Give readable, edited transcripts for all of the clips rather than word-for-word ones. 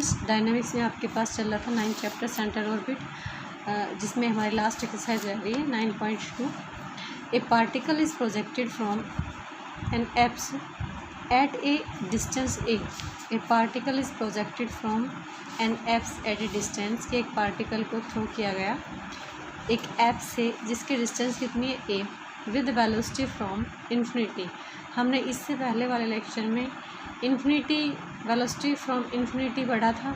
Students, dynamics में आपके पास चल रहा था 9 चैप्टर सेंटर ऑर्बिट, जिसमें हमारी लास्ट एक्सरसाइज रह रही है 9.2। A particle is projected from an apse at a distance a. A particle is projected from an apse at a distance, कि एक पार्टिकल को थ्रो किया गया एक ऐप से जिसकी डिस्टेंस कितनी है ए, विद वेलोसिटी फ्रॉम इन्फिनिटी। हमने इससे पहले वाले लेक्चर में इन्फिनिटी वेलोसिटी फ्रॉम इन्फिनिटी पढ़ा था।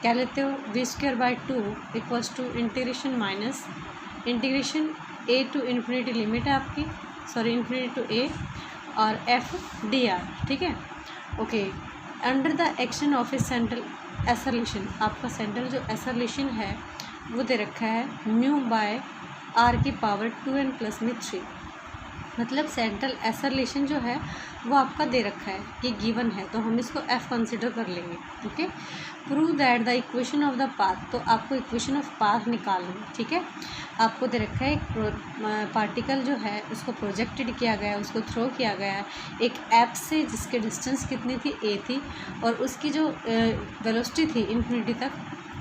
क्या लेते हो, v²/2 equals to integration minus integration a to infinity limit है आपकी, सॉरी इन्फिनिटी टू a, और f dr, ठीक है। Okay, under the action of a central acceleration, आपका सेंट्रल जो एसरलेशन है वो दे रखा है μ/r⁻²n+3। मतलब सेंट्रल एसरलेशन जो है वो आपका दे रखा है, ये गिवन है, तो हम इसको f कंसिडर कर लेंगे। Okay, prove that the equation of the path, तो आपको इक्वेशन ऑफ पाथ निकालनी है, ठीक है। आपको दे रखा है एक पार्टिकल जो है उसको प्रोजेक्टेड किया गया है, उसको थ्रो किया गया है एक ऐप से जिसके डिस्टेंस कितनी थी a थी, और उसकी जो वेलोसिटी थी इन्फिनिटी तक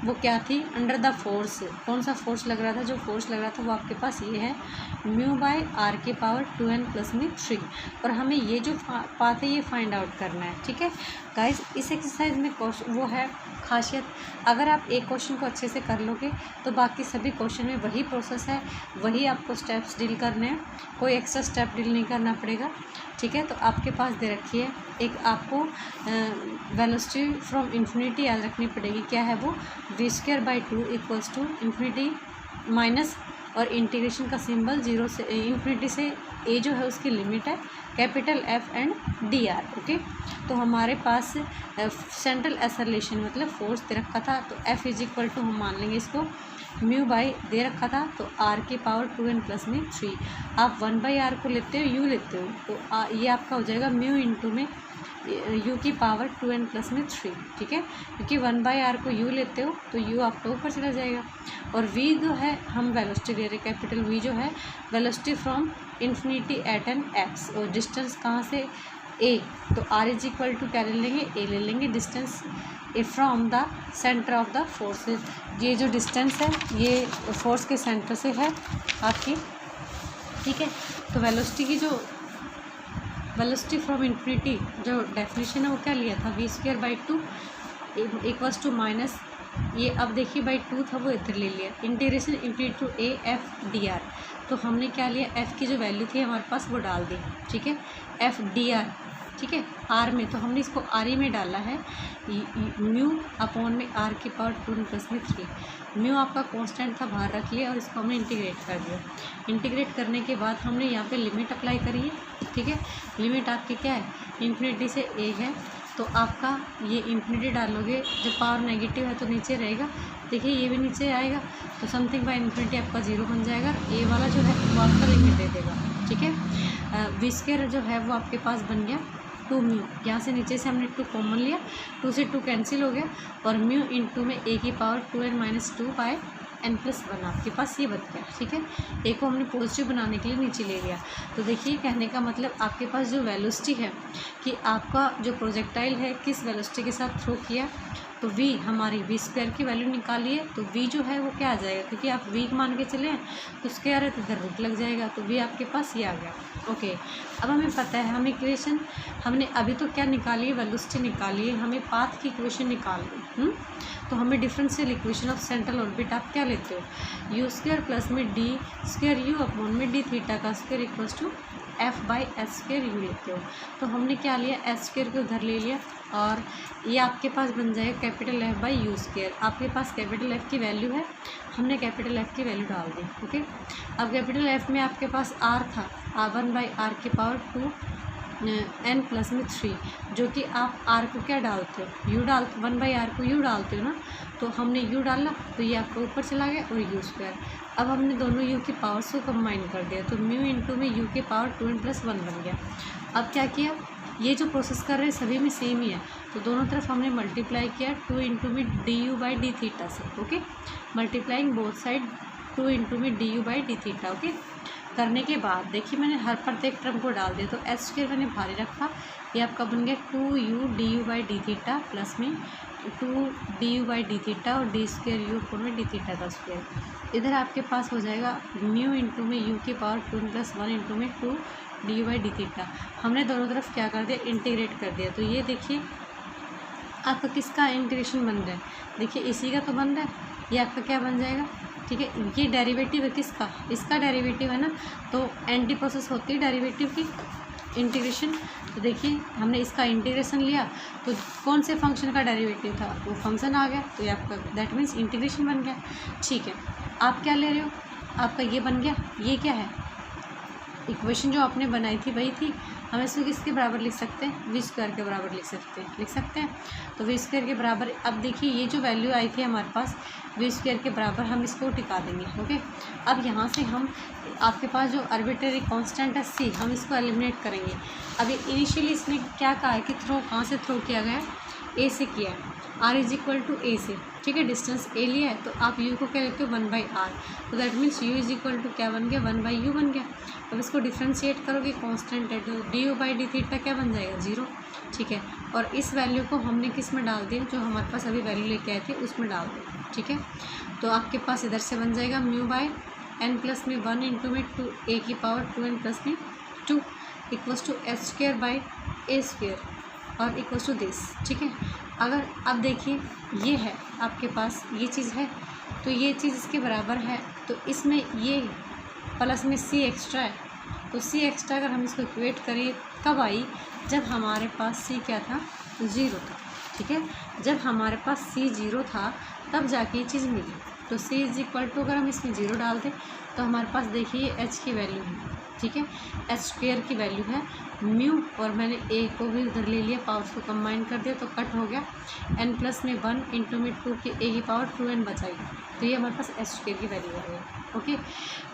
वो क्या थी, अंडर द फोर्स। कौन सा फोर्स लग रहा था, जो फोर्स लग रहा था वो आपके पास ये है μ/r⁻²n+3, और हमें ये जो पाथ है ये फाइंड आउट करना है, ठीक है गाइस। इस एक्सरसाइज में वो है खासियत, अगर आप एक क्वेश्चन को अच्छे से कर लोगे तो बाकी सभी क्वेश्चन में वही प्रोसेस है, वही आपको स्टेप्स डील करने हैं, कोई एक्स्ट्रा स्टेप डील नहीं करना पड़ेगा, ठीक है। तो आपके पास दे रखी है एक, आपको वेलोसिटी फ्रॉम इन्फिनिटी याद रखनी पड़ेगी, क्या है वो v²/2 equals to infinity minus, और इंटीग्रेशन का सिंबल 0 से इन्फिनिटी से a जो है उसकी लिमिट है capital F and dr। Okay, तो हमारे पास सेंट्रल एसरलेशन मतलब फोर्स दे रखा था, तो F = हम मान लेंगे इसको μ/, दे रखा था तो r⁻²n+3। आप 1/r को लेते हो, u लेते हो, तो ये आपका हो जाएगा μ इंटू में u⁻²n+3, ठीक है, क्योंकि 1/r को u लेते हो तो u आपका ऊपर चला जाएगा, और v जो है हम वेलोसिटी ले रहे हैं, कैपिटल V जो है velocity from infinity at an x, और डिस्टेंस कहाँ से a, तो r क्या ले लेंगे, a ले लेंगे, distance A from the centre of the forces. ये जो डिस्टेंस है ये फोर्स के सेंटर से है आपकी, ठीक है। तो वेलोसिटी की जो वेलोसिटी फ्रॉम इन्फिनिटी जो डेफिनेशन है वो क्या लिया था, v²/2 इक्वल्स टू माइनस, ये अब देखिए /2 था वो इधर ले लिया, integration infinity to a f dr। तो हमने क्या लिया, f की जो वैल्यू थी हमारे पास वो डाल दी, ठीक है, f dr, ठीक है, r में, तो हमने इसको r में डाला है μ/r⁻²n+3। म्यू आपका कांस्टेंट था, बाहर रख लिया और इसको हमने इंटीग्रेट कर दिया। इंटीग्रेट करने के बाद हमने यहाँ पे लिमिट अप्लाई करी है, ठीक है। लिमिट आपकी क्या है, इन्फिनिटी से a है, तो आपका ये इन्फिनिटी डालोगे, जब पावर नेगेटिव है तो नीचे रहेगा, देखिए ये भी नीचे आएगा, तो समथिंग बाय इन्फिनिटी आपका 0 बन जाएगा, a वाला जो है वो आपका लिमिट दे देगा, ठीक है। v² जो है वो आपके पास बन गया 2μ, यहाँ से नीचे से हमने 2 कॉमन लिया, 2 से 2 कैंसिल हो गया, और μ इंटू में a⁻²n−2/n+1 आपके पास ये बन गया, ठीक है। a को हमने पॉजिटिव बनाने के लिए नीचे ले लिया। तो देखिए कहने का मतलब आपके पास जो वेलोसिटी है कि आपका जो प्रोजेक्टाइल है किस वेलोसिटी के साथ थ्रो किया, तो v हमारी v² की वैल्यू निकाली है, तो v जो है वो क्या आ जाएगा, क्योंकि आप v मान के चले हैं तो स्क्वायर है तो इधर रूट लग जाएगा, तो v आपके पास ये आ गया। ओके, अब हमें पता है, हम इक्वेशन हमने अभी तो क्या निकाली है, वेलोसिटी निकाली है, हमें पाथ की इक्वेशन निकालनी, तो हमें differential equation of central orbit आप क्या लेते हो, u² में d²u/d⁻² इक्वल्स टू f/s² लेते हो। तो हमने क्या लिया, s² को उधर ले लिया, और ये आपके पास बन जाएगा कैपिटल F/u²। आपके पास कैपिटल F की वैल्यू है, हमने कैपिटल F की वैल्यू डाल दी, ओके। अब कैपिटल F में आपके पास r था, 1/r⁻²n+3, जो कि आप r को क्या डालते हो, u डालते, 1/r को u डालते हो ना, तो हमने u डाला तो ये आपका ऊपर चला गया, और u²। अब हमने दोनों u की पावर्स को कंबाइन कर दिया, तो μ इंटू में u⁻²n+1 बन गया। अब क्या किया, ये जो प्रोसेस कर रहे हैं सभी में सेम ही है, तो दोनों तरफ हमने मल्टीप्लाई किया 2 इंटू में du/d⁻θ से, okay, multiplying both side 2 into में du/d⁻θ, ओके। करने के बाद देखिए मैंने हर प्रत्येक टर्म को डाल दिया, तो एच स्क्वायर मैंने भारी रखा, ये आपका बन गया 2u/du/d प्लस में 2du/d और डी स्क्वायर यू फोर में d का स्क्वायर। इधर आपके पास हो जाएगा म्यू इंटू में u की पावर 2n+1 इंटू में 2du/d। हमने दोनों तरफ क्या कर दिया, इंटीग्रेट कर दिया। तो ये देखिए आपका किसका इंटीग्रेशन बन रहा है, देखिए इसी का तो बन रहा है, ये आपका क्या बन जाएगा, ठीक है। ये डेरिवेटिव है किसका, इसका डेरिवेटिव है ना, तो एंटी प्रोसेस होती है डेरिवेटिव की इंटीग्रेशन। तो देखिए हमने इसका इंटीग्रेशन लिया, तो कौन से फंक्शन का डेरिवेटिव था, वो फंक्शन आ गया, तो ये आपका दैट मीन्स इंटीग्रेशन बन गया। ठीक है, आप क्या ले रहे हो, आपका ये बन गया, ये क्या है, इक्वेशन जो आपने बनाई थी वही थी। हम इसको किसके बराबर लिख सकते हैं, वी स्क्वायर के बराबर लिख सकते हैं। तो वी स्क्वायर के बराबर, अब देखिए ये जो वैल्यू आई थी हमारे पास वी स्क्वायर के बराबर, हम इसको टिका देंगे। ओके, अब यहाँ से हम आपके पास जो आर्बिट्रेरी कांस्टेंट है सी, हम इसको एलिमिनेट करेंगे। अभी इनिशियली इसने क्या कहा है कि थ्रो कहाँ से थ्रो किया गया है, ए से किया है, r = a से, ठीक है। डिस्टेंस a लिया है, तो आप u को क्या लेते हो 1/r, तो दैट मीन्स u = क्या बन गया, 1/u बन गया। अब इसको डिफ्रेंशिएट करोगे, कांस्टेंट है तो du/d क्या बन जाएगा, 0, ठीक है। और इस वैल्यू को हमने किस में डाल दिया, जो हमारे पास अभी वैल्यू लेके आए थे उसमें डाल दिया, ठीक है। तो आपके पास इधर से बन जाएगा μ/n+1 इंटू में 2a की पावर 2n+2 = h²/a² और इक्वल्स टू दिस, ठीक है। अगर अब देखिए ये है आपके पास, ये चीज़ है, तो ये चीज़ इसके बराबर है, तो इसमें ये प्लस में सी एक्स्ट्रा है, तो सी एक्स्ट्रा अगर हम इसको इक्वेट करें कब आई, जब हमारे पास सी क्या था, 0 था, ठीक है। जब हमारे पास सी 0 था तब जाके ये चीज़ मिली। तो सी = अगर हम इसमें 0 डाल दें तो हमारे पास देखिए एच की वैल्यू है, ठीक है, एच स्क्वायर की वैल्यू है म्यू, और मैंने ए को भी उधर ले लिया, पावर्स को कंबाइन कर दिया तो कट हो गया, n+1 इंटू में 2 की a की पावर 2n बचाएगी, तो ये हमारे पास एच स्क्वायर की वैल्यू आ गई। Okay,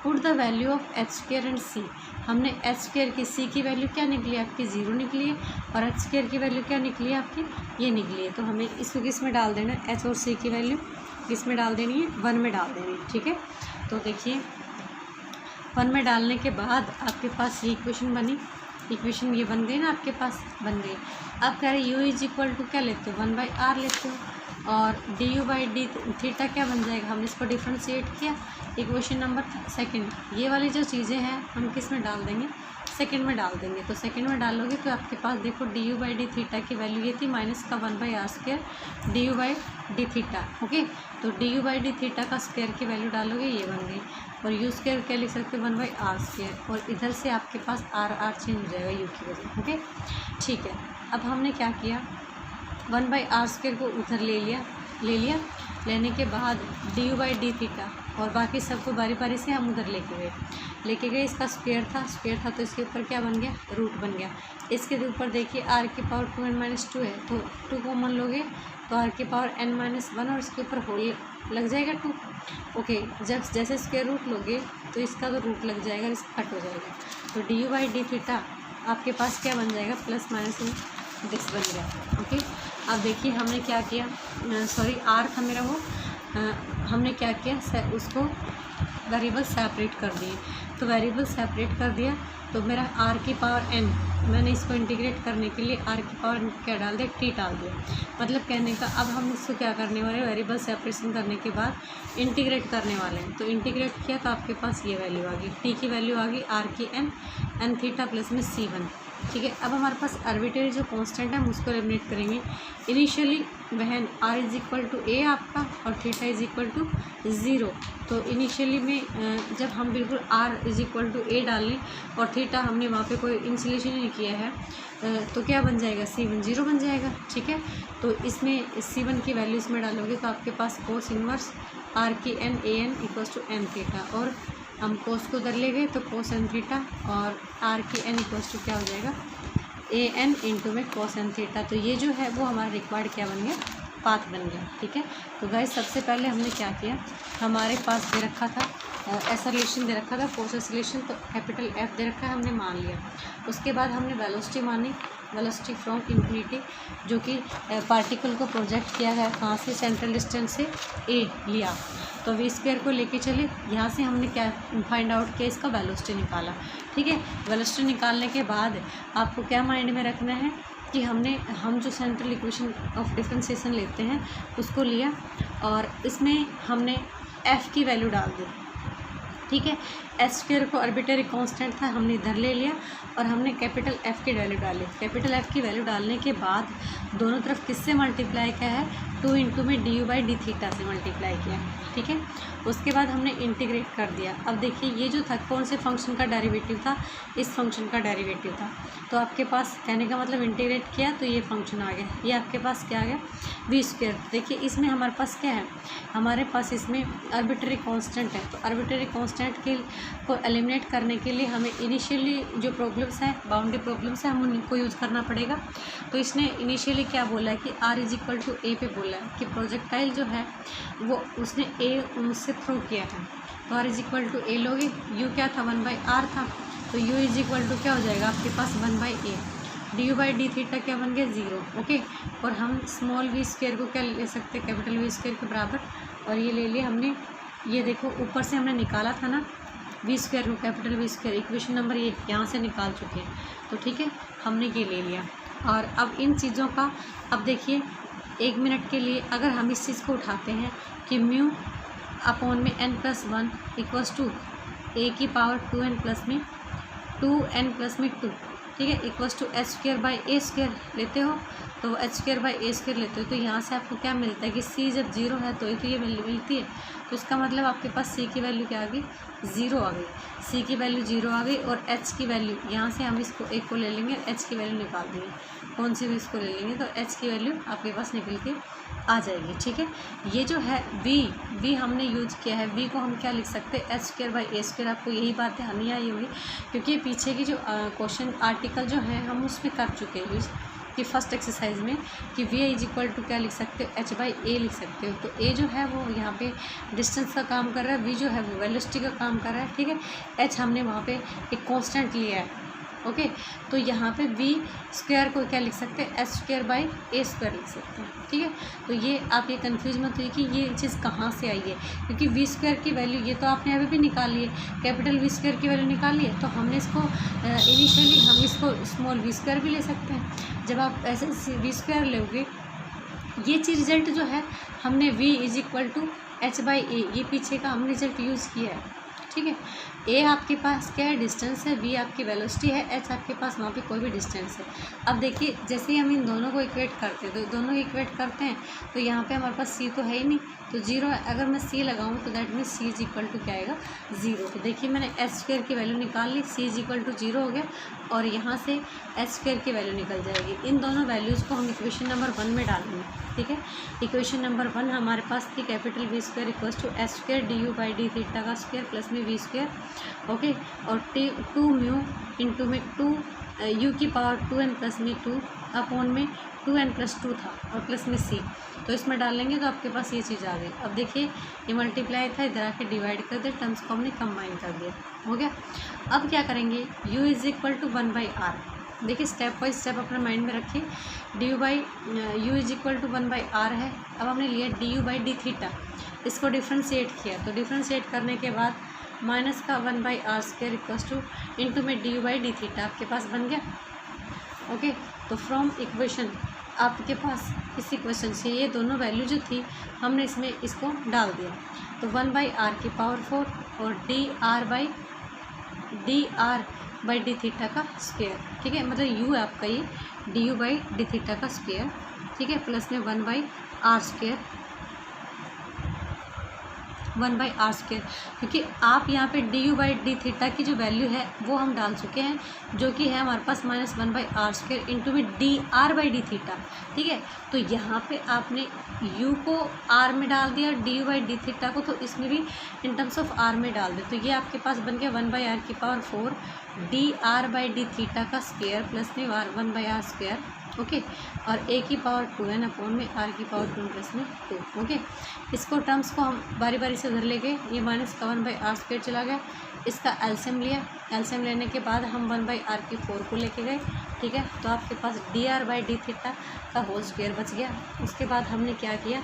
put the value of h square and c, हमने एच स्क्वायर की सी की वैल्यू क्या निकली आपकी, 0 निकली है, और एच स्क्वायर की वैल्यू क्या निकली है आपकी, ये निकली है। तो हमें इसको किस में डाल देना है, एच और सी की वैल्यू किस में डाल देनी है, 1 में डाल देनी है, ठीक है। तो देखिए 1 में डालने के बाद आपके पास ये इक्वेशन बनी, इक्वेशन ये बन गई ना, आपके पास बन गई। अब कह रहे u = क्या लेते हो, 1/r लेते हो, और du/d क्या बन जाएगा, हमने इसको डिफ्रेंशिएट किया, इक्वेशन नंबर सेकंड। ये वाली जो चीज़ें हैं हम किस में डाल देंगे, सेकंड में डाल देंगे। तो सेकंड में डालोगे तो आपके पास देखो du/d की वैल्यू ये थी माइनस का 1/r² du/d। ओके, तो du/d का स्क्वायर की वैल्यू डालोगे, ये बन गई, और u² क्या लिख सकते हो, 1/r², और इधर से आपके पास r चेंज हो जाएगा u की वजह। ओके, ठीक है। अब हमने क्या किया, 1/r² को उधर ले लिया, लेने के बाद du/d और बाकी सबको बारी बारी से हम उधर लेके गए। इसका स्क्वायर था तो इसके ऊपर क्या बन गया, रूट बन गया। इसके ऊपर देखिए r की पावर 2n-2 है, तो 2 कॉमन लोगे तो r की पावर n-1, और इसके ऊपर होल लग जाएगा 2। ओके, जब जैसे स्क्वायर रूट लोगे तो इसका तो रूट लग जाएगा, इसका कट हो जाएगा, तो du/d आपके पास क्या बन जाएगा, +- दिस बन गया। ओके, अब देखिए हमने क्या किया, सॉरी r था मेरा वो, हमने क्या किया, उसको वेरिएबल सेपरेट कर दिए। तो वेरिएबल सेपरेट कर दिया तो मेरा r की पावर n, मैंने इसको इंटीग्रेट करने के लिए r की पावर क्या डाल दिया, t डाल दिया। मतलब कहने का अब हम इसको क्या करने वाले हैं, वेरिएबल सेपरेशन करने के बाद इंटीग्रेट करने वाले हैं। तो इंटीग्रेट किया तो आपके पास ये वैल्यू आ गई, t की वैल्यू आ गई, r की n प्लस में c1, ठीक है। अब हमारे पास आर्बिट्रेरी जो कांस्टेंट है हम उसको एलिमिनेट करेंगे। इनिशियली वह r = a आपका और θ = 0, तो इनिशियली में जब हम बिल्कुल r = a डाल लें और थीटा हमने वहाँ पे कोई इंसुलेशन नहीं किया है, तो क्या बन जाएगा, c1 0 बन जाएगा, ठीक है। तो इसमें c1 की वैल्यू इसमें डालोगे तो आपके पास कोस इनवर्स r की n an = n θ, और हम कोस को उधर ले गए तो कोस n θ, और r की n = क्या हो जाएगा, an इंटू में कोस n θ। तो ये जो है वो हमारा रिक्वायर्ड क्या बन गया, पाथ बन गया, ठीक है। तो गाइस सबसे पहले हमने क्या किया, हमारे पास दे रखा था एक्सेलरेशन दे रखा था, फोर्स एक्सेलरेशन, तो कैपिटल F दे रखा है, हमने मान लिया। उसके बाद हमने वेलोसिटी मानी, वेलोसिटी फ्रॉम इन्फिनिटी, जो कि पार्टिकल को प्रोजेक्ट किया है कहाँ से, सेंट्रल डिस्टेंस से ए लिया, तो वी स्क्वायर को लेके चले, यहाँ से हमने क्या फाइंड आउट किया, इसका वेलोसिटी निकाला। ठीक है, वेलोसिटी निकालने के बाद आपको क्या माइंड में रखना है कि हम जो सेंट्रल इक्वेशन ऑफ डिफरेंशिएशन लेते हैं उसको लिया और इसमें हमने एफ़ की वैल्यू डाल दी। ठीक है, एच स्क्वायर को आर्बिट्रेरी कांस्टेंट था, हमने इधर ले लिया और हमने कैपिटल एफ़ की वैल्यू डाली। कैपिटल एफ़ की वैल्यू डालने के बाद दोनों तरफ किससे मल्टीप्लाई किया है, 2 इंटू में d u by d theta से मल्टीप्लाई किया। ठीक है, उसके बाद हमने इंटीग्रेट कर दिया। अब देखिए ये जो था कौन से फंक्शन का डेरिवेटिव था, इस फंक्शन का डेरिवेटिव था। तो आपके पास कहने का मतलब इंटीग्रेट किया तो ये फंक्शन आ गया, ये आपके पास क्या आ गया, वी स्क्वायर। देखिए इसमें हमारे पास क्या है, हमारे पास इसमें आर्बिट्रेरी कांस्टेंट है, तो आर्बिट्रेरी कांस्टेंट के को एलिमिनेट करने के लिए हमें इनिशियली जो प्रॉब्लम्स हैं, बाउंड्री प्रॉब्लम्स हैं, हम उनको यूज़ करना पड़ेगा। तो इसने इनिशियली क्या बोला है कि आर इज इक्वल टू ए पे बोला है कि प्रोजेक्टाइल जो है वो उसने ए उनसे थ्रो किया है, तो आर इज इक्वल टू ए लोगे, यू क्या था 1/r था, तो यू इज इक्वल टू क्या हो जाएगा आपके पास 1/a, D u by d theta क्या बन गया 0। ओके, और हम स्मॉल वी स्क्वायर को क्या ले सकते हैं, कैपिटल वी स्क्वायर के बराबर, और ये ले लिया हमने। ये देखो ऊपर से हमने निकाला था ना वी स्क्वायर को, capital v square, equation number ये यहाँ से निकाल चुके हैं। तो ठीक है, हमने ये ले लिया। और अब इन चीज़ों का, अब देखिए 1 मिनट के लिए अगर हम इस चीज़ को उठाते हैं कि म्यू अपॉन में n+1 इक्वल्स टू ए की पावर 2n प्लस में 2 ठीक है, equals to h square by a square लेते हो, तो h square by a square लेते हो, तो यहाँ से आपको क्या मिलता है कि सी जब 0 है तो ये वैल्यू मिलती है। तो इसका मतलब आपके पास सी की वैल्यू क्या आ गई, 0 आ गई, सी की वैल्यू 0 आ गई। और एच की वैल्यू यहाँ से हम इसको एक को ले लेंगे, एच की वैल्यू निकाल देंगे, कौन सी भी इसको ले लेंगे तो एच की वैल्यू आपके पास निकल के आ जाएगी। ठीक है, ये जो है वी हमने यूज किया है, वी को हम क्या लिख सकते हैं, H square by a square. आपको यही बात ध्यान नहीं आई होगी क्योंकि पीछे की जो क्वेश्चन आर्टिकल जो है हम उसमें कर चुके हैं यूज़ कि फर्स्ट एक्सरसाइज में कि वी इज इक्वल टू क्या लिख सकते हो, एच बाई ए लिख सकते हो। तो ए जो है वो यहाँ पे डिस्टेंस का काम कर रहा है, वी जो है वो वेलोसिटी का काम कर रहा है। ठीक है, एच हमने वहाँ पे एक कांस्टेंट लिया है। ओके, तो यहाँ पे वी स्क्वायर को क्या लिख सकते हैं, H square by a square लिख सकते हैं। ठीक है, तो ये आप ये कंफ्यूज मत हुई कि ये चीज़ कहाँ से आई है, क्योंकि वी स्क्वायर की वैल्यू ये तो आपने अभी भी निकाली है, कैपिटल वी स्क्वायर की वैल्यू निकाली है, तो हमने इसको इनिशियली हम इसको स्मॉल वी स्क्वायर भी ले सकते हैं। जब आप ऐसे वी स्क्वायर लोगे, ये चीज़ रिजल्ट जो है हमने v is equal to h by a, ये पीछे का हमने रिजल्ट यूज़ किया है। ठीक है, ए आपके पास क्या है, डिस्टेंस है, वी आपकी वेलोसिटी है, एच आपके पास वहाँ पे कोई भी डिस्टेंस है। अब देखिए जैसे ही हम इन दोनों को इक्वेट करते हैं, तो दोनों इक्वेट करते हैं तो यहाँ पे हमारे पास सी तो है ही नहीं, तो 0 है। अगर मैं सी लगाऊँ तो that means c is equal to क्या आएगा, 0। तो देखिए मैंने एच स्क्वायर की वैल्यू निकाल ली, सी इज इक्वल टू 0 हो गया, और यहाँ से एच स्क्वायर की वैल्यू निकल जाएगी। इन दोनों वैल्यूज़ को हम इक्वेशन नंबर 1 में डालेंगे। ठीक है, इक्वेशन नंबर 1 हमारे पास थी capital v square equals to h square d u by d theta का स्क्वायर प्लस में वी स्क्वायर। ओके, और 2 म्यू इंटू में 2 यू की पावर 2n प्लस में 2 अपॉन में 2n प्लस 2 था और प्लस में सी, तो इसमें डालेंगे तो आपके पास ये चीज़ आ गई। अब देखिए ये मल्टीप्लाई था, इधर आके डिवाइड कर दे, टर्म्स को हमने कंबाइन कर दिया, हो गया। अब क्या करेंगे, u is equal to 1/r। देखिए स्टेप बाई स्टेप अपने माइंड में रखिए, d u by u is equal to 1/r है। अब हमने लिया d u by d theta, इसको डिफ्रेंशिएट किया, तो डिफ्रेंशिएट करने के बाद माइनस का 1/r square equals to into में d u by d theta आपके पास बन गया। ओके, तो फ्रॉम इक्वेशन आपके पास इस इक्वेशन से ये दोनों वैल्यू जो थी हमने इसमें इसको डाल दिया, तो 1/r की पावर 4 और dr बाई डी थीटा का स्क्वायर। ठीक है, मतलब u है आपका ये D u by d theta का स्क्वायर। ठीक है, प्लस में 1/r स्क्वायर, 1/r स्क्वायर, क्योंकि आप यहाँ पे D u by d theta की जो वैल्यू है वो हम डाल चुके हैं, जो कि है हमारे पास माइनस 1/r स्क्वायर इंटू में dr बाई डी थीटा। ठीक है, तो यहाँ पे आपने u को r में डाल दिया, D u by d theta को तो इसमें भी इन टर्म्स ऑफ r में डाल दे, तो ये आपके पास बन गया 1/r की power 4 dr by d theta का स्क्वायर प्लस में 1/r स्क्वायर। ओके, और a की पावर 2n अपॉन में r की पावर 2 प्लस में 2। ओके, इसको टर्म्स को हम बारी बारी से उधर ले गए, ये माइनस का 1/r स्क्वायर चला गया, इसका एलसीएम लिया, एलसीएम लेने के बाद हम 1/r की 4 को लेके गए, ठीक है। तो आपके पास dr/d थीटा का होल स्क्वायर बच गया। उसके बाद हमने क्या किया,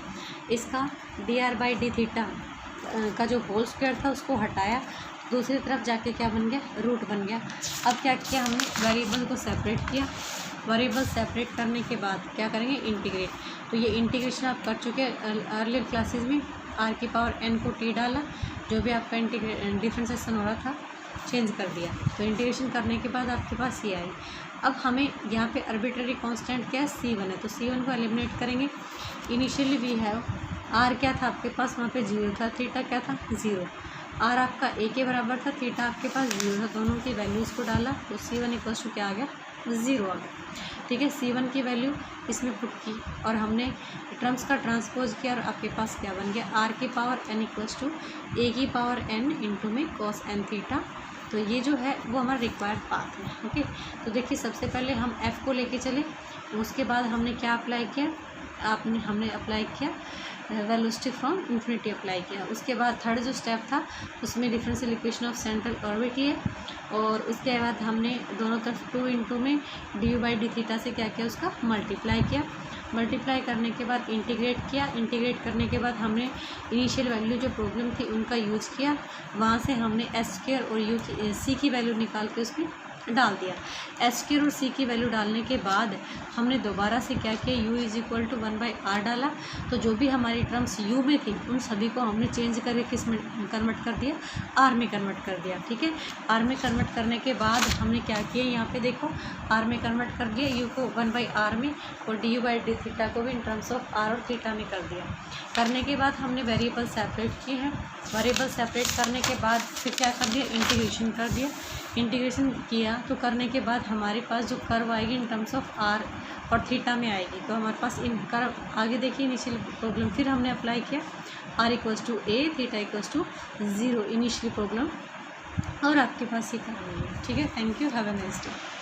इसका dr/d थीटा का जो होल स्क्वायर था उसको हटाया, दूसरी तरफ जाके क्या बन गया, रूट बन गया। अब क्या किया हमने, वेरिएबल को सेपरेट किया, वेरिएबल सेपरेट करने के बाद क्या करेंगे, इंटीग्रेट। तो ये इंटीग्रेशन आप कर चुके हैं अर्लियर क्लासेस में। r की पावर n को t डाला, जो भी आपका डिफ्रेंसिएशन हो रहा था चेंज कर दिया। तो इंटीग्रेशन करने के बाद आपके पास ये आई। अब हमें यहाँ पे आर्बिट्रेरी कांस्टेंट क्या है, c1 है, तो c1 को एलिमिनेट करेंगे। इनिशियली वी हैव r क्या था आपके पास, वहाँ पे 0 था, थीटा क्या था 0, r आपका a के बराबर था, थीटा आपके पास 0 था, दोनों की वैल्यूज़ को डाला तो c1 इक्वल्स टू क्या आ गया, 0 आ गया, ठीक है। c1 की वैल्यू इसमें पुट की और हमने टर्म्स का ट्रांसपोज किया और आपके पास क्या बन गया, r की power n equals to a की पावर n इंटू में cos n थीटा। तो ये जो है वो हमारा रिक्वायर्ड पाथ है, ओके। तो देखिए सबसे पहले हम f को लेके चले, उसके बाद हमने क्या अप्लाई किया, हमने अप्लाई किया वेलोसिटी फ्रॉम इन्फिनिटी अप्लाई किया। उसके बाद थर्ड जो स्टेप था उसमें differential equation of central orbit लिए और उसके बाद हमने दोनों तरफ 2 इंटू में dy/d थीटा से क्या किया, उसका मल्टीप्लाई किया। मल्टीप्लाई करने के बाद इंटीग्रेट किया, इंटीग्रेट करने के बाद हमने इनिशियल वैल्यू जो प्रॉब्लम थी उनका यूज़ किया, वहाँ से हमने s² और c की वैल्यू निकाल के उसमें डाल दिया। s² और c की वैल्यू डालने के बाद हमने दोबारा से क्या किया, u is equal to 1/r डाला। तो जो भी हमारी टर्म्स u में थी उन सभी को हमने चेंज करके किस में कन्वर्ट कर दिया, r में कन्वर्ट कर दिया, ठीक है। r में कन्वर्ट करने के बाद हमने क्या किया, यहाँ पे देखो r में कन्वर्ट कर दिया, u को 1/r में और du/d थीटा को भी इन टर्म्स ऑफ r और थीटा में कर दिया। करने के बाद हमने वेरिएबल सेपरेट किए हैं, वेरिएबल सेपरेट करने के बाद फिर क्या कर दिया, इंटीग्रेशन कर दिया। इंटीग्रेशन किया तो करने के बाद हमारे पास जो कर्व आएगी इन टर्म्स ऑफ r और थीटा में आएगी। तो हमारे पास इन कर्व आगे देखिए, इनिशियल प्रॉब्लम फिर हमने अप्लाई किया, r equals to a, theta equals to 0 initial problem, और आपके पास ये कर्व है, ठीक है। Thank you, have a nice day.